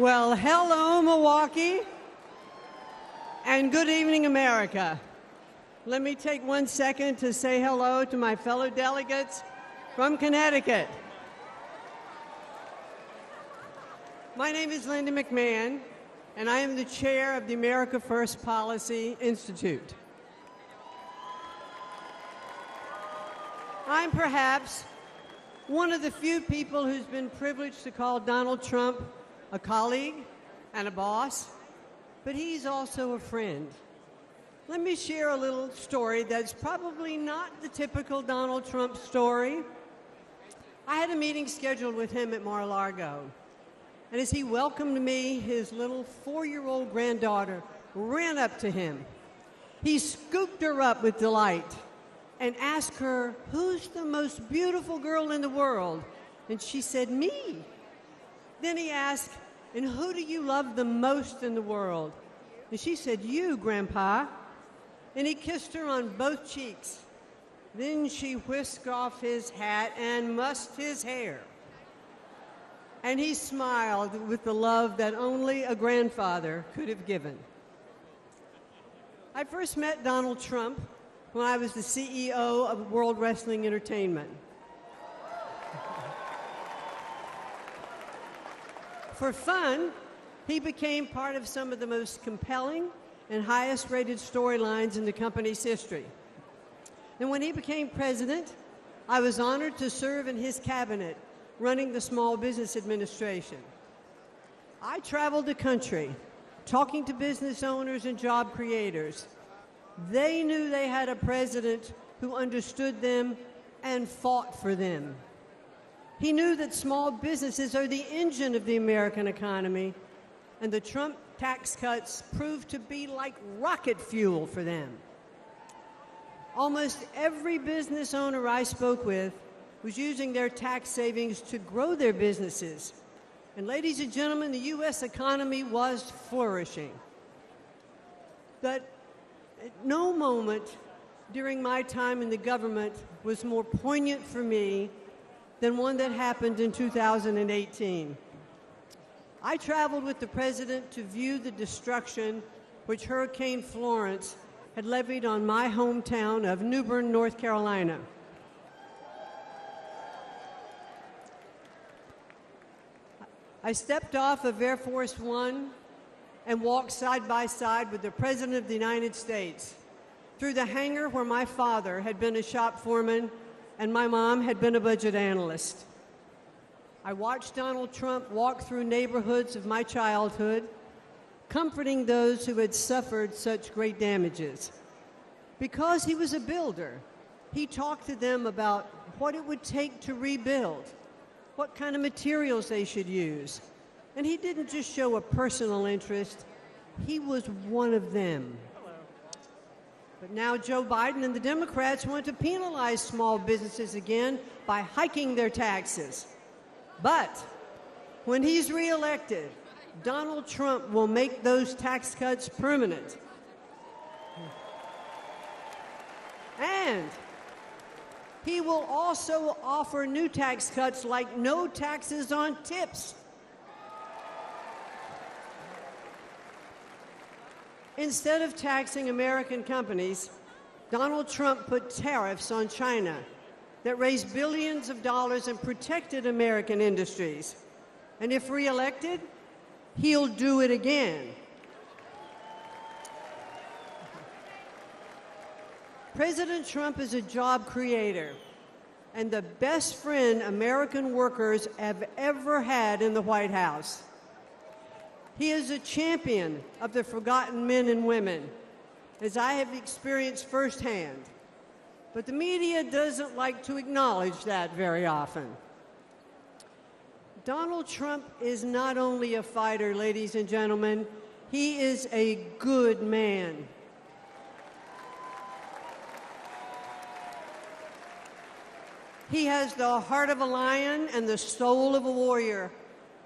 Well, hello, Milwaukee, and good evening, America. Let me take 1 second to say hello to my fellow delegates from Connecticut. My name is Linda McMahon, and I am the chair of the America First Policy Institute. I'm perhaps one of the few people who's been privileged to call Donald Trump a colleague and a boss, but he's also a friend. Let me share a little story that's probably not the typical Donald Trump story. I had a meeting scheduled with him at Mar-a-Lago, and as he welcomed me, his little 4-year-old granddaughter ran up to him. He scooped her up with delight and asked her, "Who's the most beautiful girl in the world?" And she said, "Me." Then he asked, "And who do you love the most in the world?" And she said, "You, Grandpa." And he kissed her on both cheeks. Then she whisked off his hat and mussed his hair. And he smiled with the love that only a grandfather could have given. I first met Donald Trump when I was the CEO of World Wrestling Entertainment. For fun, he became part of some of the most compelling and highest-rated storylines in the company's history. And when he became president, I was honored to serve in his cabinet, running the Small Business Administration. I traveled the country, talking to business owners and job creators. They knew they had a president who understood them and fought for them. He knew that small businesses are the engine of the American economy, and the Trump tax cuts proved to be like rocket fuel for them. Almost every business owner I spoke with was using their tax savings to grow their businesses. And ladies and gentlemen, the U.S. economy was flourishing. But at no moment during my time in the government was more poignant for me than one that happened in 2018. I traveled with the president to view the destruction which Hurricane Florence had levied on my hometown of New Bern, North Carolina. I stepped off of Air Force One and walked side by side with the President of the United States through the hangar where my father had been a shop foreman and my mom had been a budget analyst. I watched Donald Trump walk through neighborhoods of my childhood, comforting those who had suffered such great damages. Because he was a builder, he talked to them about what it would take to rebuild, what kind of materials they should use. And he didn't just show a personal interest, he was one of them. But now Joe Biden and the Democrats want to penalize small businesses again by hiking their taxes. But when he's reelected, Donald Trump will make those tax cuts permanent. And he will also offer new tax cuts like no taxes on tips. Instead of taxing American companies, Donald Trump put tariffs on China that raised billions of dollars and protected American industries. And if reelected, he'll do it again. President Trump is a job creator and the best friend American workers have ever had in the White House. He is a champion of the forgotten men and women, as I have experienced firsthand. But the media doesn't like to acknowledge that very often. Donald Trump is not only a fighter, ladies and gentlemen, he is a good man. He has the heart of a lion and the soul of a warrior.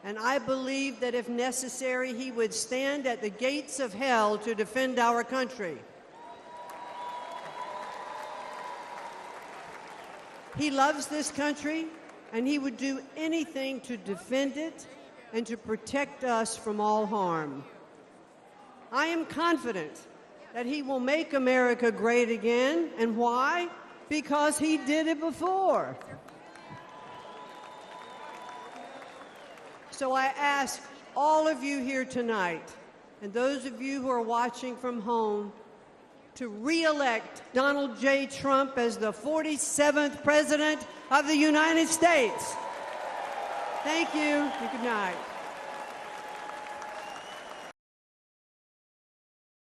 And I believe that if necessary, he would stand at the gates of hell to defend our country. He loves this country, and he would do anything to defend it and to protect us from all harm. I am confident that he will make America great again. And why? Because he did it before. So I ask all of you here tonight, and those of you who are watching from home, to re-elect Donald J. Trump as the 47th President of the United States. Thank you, and good night.